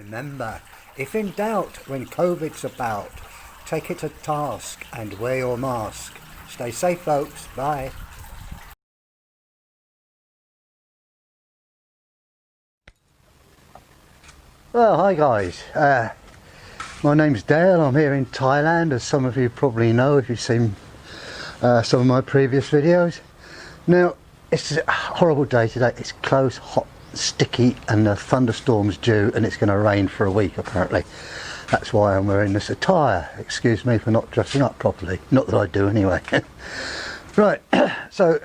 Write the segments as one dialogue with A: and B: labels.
A: Remember, if in doubt when COVID's about, take it to task and wear your mask. Stay safe, folks. Bye. Well, hi guys. My name's Dale. I'm here in Thailand, as some of you probably know if you've seen some of my previous videos. Now, it's a horrible day today. It's close, hot, sticky, and the thunderstorm's due, and it's going to rain for a week apparently. That's why I'm wearing this attire. Excuse me for not dressing up properly. Not that I do anyway. Right, so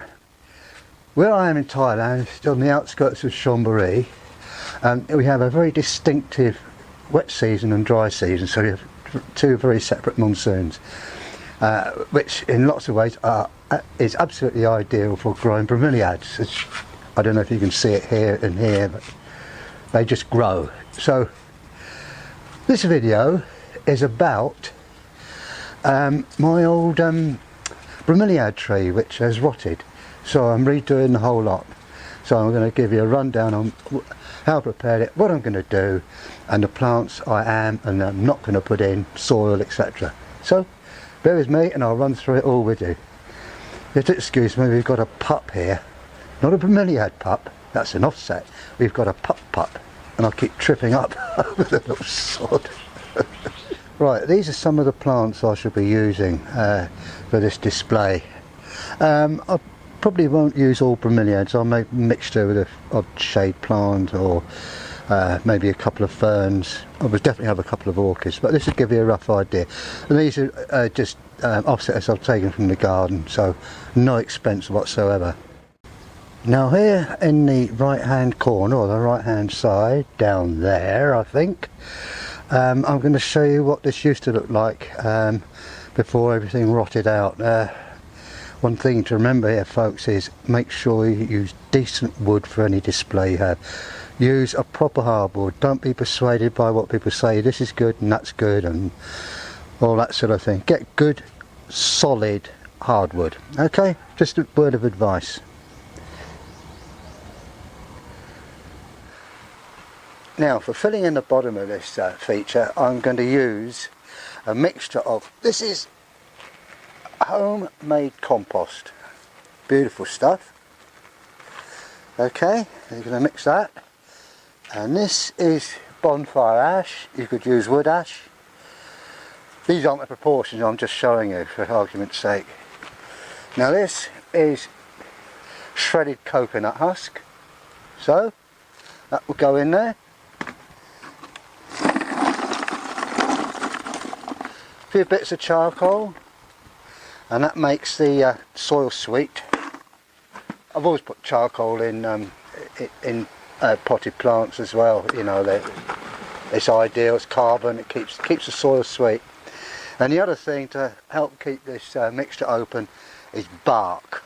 A: where I am in Thailand, it's on the outskirts of Chonburi. We have a very distinctive wet season and dry season, so we have two very separate monsoons, which in lots of ways is absolutely ideal for growing bromeliads. I don't know if you can see it here and here, but they just grow. So this video is about my old bromilliad tree, which has rotted, so I'm redoing the whole lot. So I'm going to give you a rundown on how I prepared it, what I'm going to do, and the plants I am and I'm not going to put in, soil, etc. So bear with me and I'll run through it all with you. Just excuse me, we've got a pup here, not a bromeliad pup, that's an offset. We've got a pup, and I'll keep tripping up over the little sod. Right, these are some of the plants I should be using for this display. I probably won't use all bromeliads. I'll make a mixture with a odd shade plant, or maybe a couple of ferns. I would definitely have a couple of orchids, but this will give you a rough idea. And these are just offsets I've taken from the garden, so no expense whatsoever. Now here in the right hand corner, or the right hand side, down there I think, I'm going to show you what this used to look like before everything rotted out. One thing to remember here, folks, is make sure you use decent wood for any display you have. Use a proper hardwood. Don't be persuaded by what people say, this is good and that's good and all that sort of thing. Get good, solid hardwood. Okay, just a word of advice. Now, for filling in the bottom of this feature, I'm going to use a mixture of, this is homemade compost, beautiful stuff. Okay, you're going to mix that, and this is bonfire ash. You could use wood ash. These aren't the proportions, I'm just showing you for argument's sake. Now this is shredded coconut husk, so that will go in there. A few bits of charcoal, and that makes the soil sweet. I've always put charcoal in potted plants as well. You know, it's ideal. It's carbon. It keeps the soil sweet. And the other thing to help keep this mixture open is bark.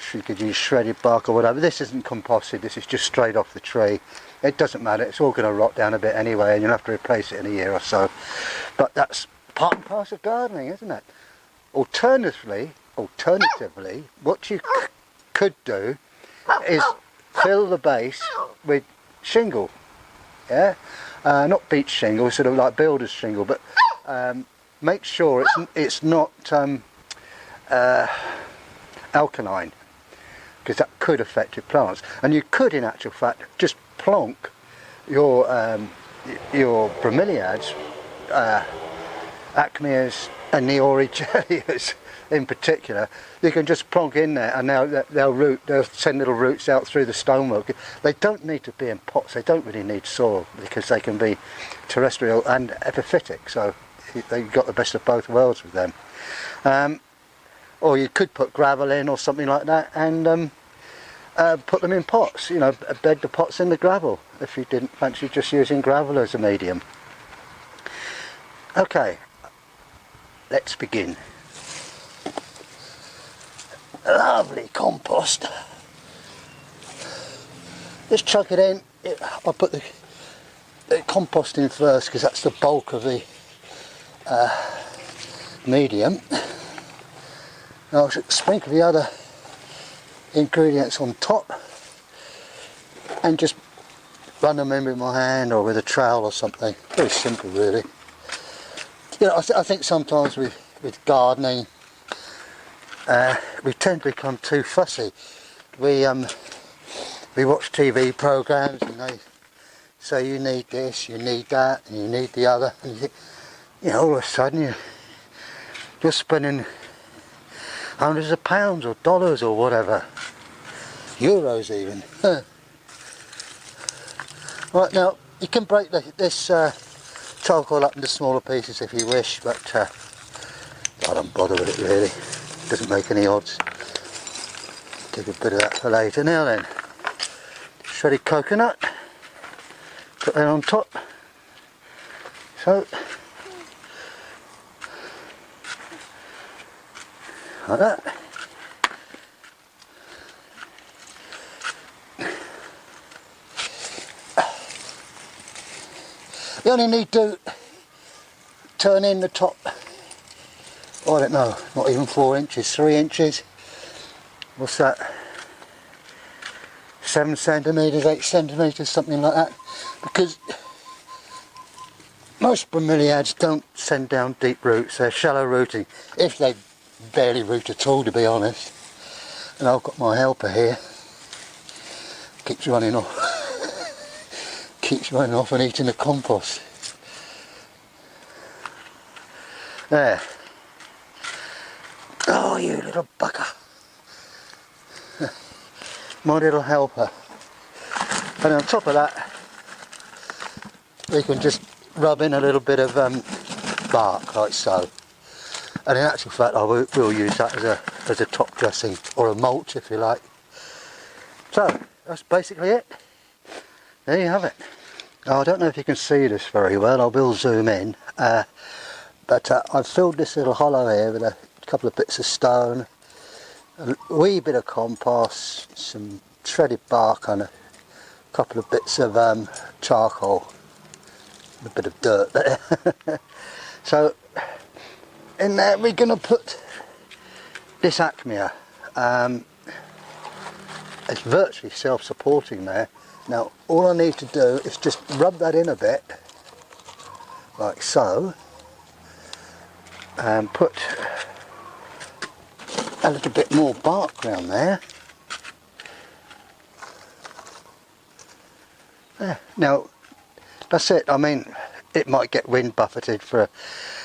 A: So you could use shredded bark or whatever. This isn't composted. This is just straight off the tree. It doesn't matter. It's all going to rot down a bit anyway, and you'll have to replace it in a year or so. But that's part and parcel of gardening, isn't it? Alternatively, what you could do is fill the base with shingle, yeah, not beach shingle, sort of like builder's shingle, but make sure it's not alkaline, because that could affect your plants. And you could, in actual fact, just plonk your bromeliads, acmeas and neorigelias in particular, you can just plonk in there, and they'll send little roots out through the stonework. They don't need to be in pots. They don't really need soil, because they can be terrestrial and epiphytic, so they've got the best of both worlds with them. Or you could put gravel in or something like that, and put them in pots, you know, bed the pots in the gravel if you didn't fancy just using gravel as a medium. Okay, let's begin. Lovely compost. Just chuck it in. I'll put the compost in first, because that's the bulk of the medium. I'll sprinkle the other ingredients on top, and just run them in with my hand or with a trowel or something. Very simple really. You know, I think sometimes with gardening we tend to become too fussy. We watch TV programs and they say you need this, you need that, and you need the other, and you think, you know, all of a sudden you're spending hundreds of pounds or dollars or whatever, euros even. Right, now you can break this charcoal up into smaller pieces if you wish, but I don't bother with it really. It doesn't make any odds. Keep a bit of that for later. Now then, shredded coconut. Put that on top. So, like that. You only need to turn in the top, I don't know, not even 4 inches, 3 inches. What's that? 7 centimetres, 8 centimetres, something like that. Because most bromeliads don't send down deep roots, they're shallow rooting, if they barely root at all, to be honest. And I've got my helper here, keeps running off. Keeps running off and eating the compost. There. Oh, you little bugger. My little helper. And on top of that, we can just rub in a little bit of bark, like so. And in actual fact, I will use that as a top dressing, or a mulch if you like. So, that's basically it. There you have it. Now, I don't know if you can see this very well, I will zoom in, but I've filled this little hollow here with a couple of bits of stone, a wee bit of compost, some shredded bark and a couple of bits of charcoal, a bit of dirt there. So in there we're going to put this acmea. It's virtually self-supporting there. Now all I need to do is just rub that in a bit, like so, and put a little bit more bark around there. There. Now that's it. I mean, it might get wind buffeted for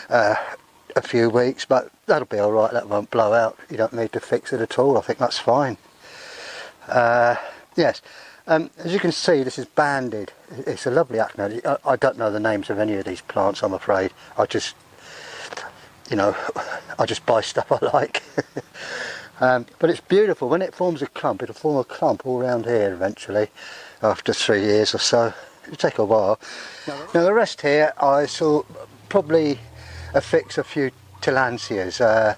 A: a few weeks, but that'll be alright, that won't blow out. You don't need to fix it at all, I think that's fine. Yes. As you can see, this is banded. It's a lovely acmea. I don't know the names of any of these plants, I'm afraid. I just, you know, I just buy stuff I like. But it's beautiful. When it forms a clump, it'll form a clump all around here eventually, after 3 years or so. It'll take a while. Now the rest here, I shall probably affix a few Tillandsias.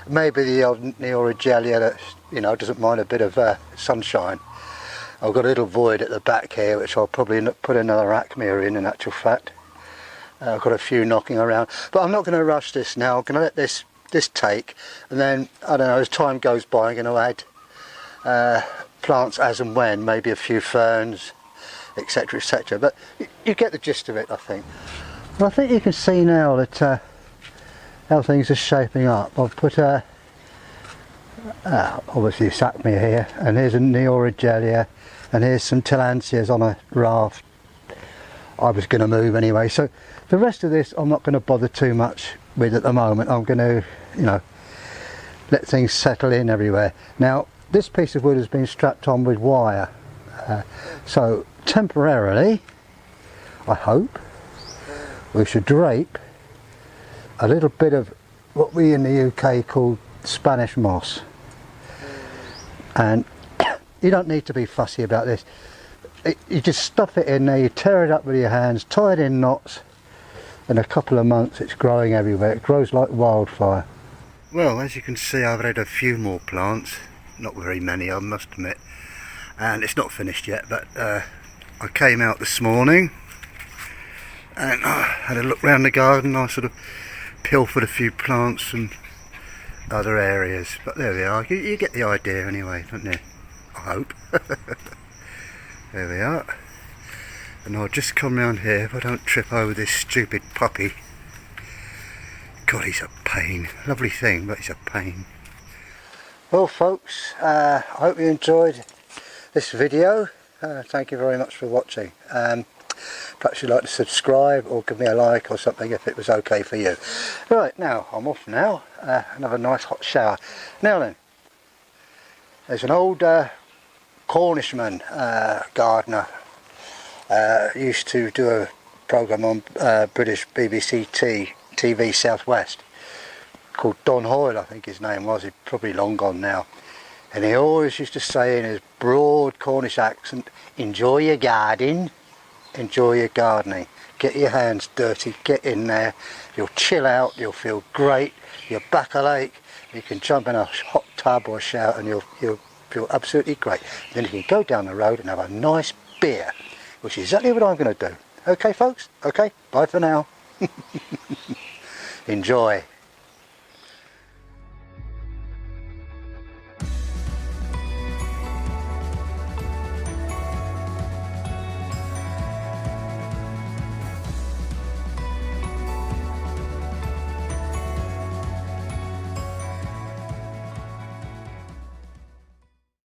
A: Maybe the old Neorigelia that, you know, doesn't mind a bit of sunshine. I've got a little void at the back here which I'll probably put another acmea in actual fact. I've got a few knocking around, but I'm not going to rush this now. I'm going to let this take, and then, I don't know, as time goes by I'm going to add plants as and when, maybe a few ferns, etc, etc, but you get the gist of it, I think. Well, I think you can see now that how things are shaping up. I've put obviously acmea here, and here's a Neorigelia, and here's some Tillandsias on a raft I was going to move anyway. So the rest of this I'm not going to bother too much with at the moment. I'm going to, you know, let things settle in everywhere. Now this piece of wood has been strapped on with wire, so temporarily, I hope, we should drape a little bit of what we in the UK call Spanish moss. And you don't need to be fussy about this. You just stuff it in there, you tear it up with your hands, tie it in knots. In a couple of months it's growing everywhere. It grows like wildfire. Well, as you can see, I've added a few more plants. Not very many, I must admit. And it's not finished yet, but I came out this morning and I had a look around the garden. I sort of pilfered a few plants from other areas, but there we are. You get the idea anyway, don't you? I hope. There we are. And I'll just come round here if I don't trip over this stupid puppy. God, he's a pain. Lovely thing, but he's a pain. Well folks, I hope you enjoyed this video. Thank you very much for watching. Perhaps you'd like to subscribe or give me a like or something if it was okay for you. Right, now I'm off now. Another nice hot shower. Now then, there's an old Cornishman gardener. Used to do a programme on British BBC TV Southwest called Don Hoyle, I think his name was. He's probably long gone now. And he always used to say in his broad Cornish accent, enjoy your garden, enjoy your gardening. Get your hands dirty, get in there, you'll chill out, you'll feel great, your back will ache, you can jump in a hot tub or a shower and you'll feel absolutely great. Then you can go down the road and have a nice beer, which is exactly what I'm going to do. Okay folks? Okay, bye for now. Enjoy.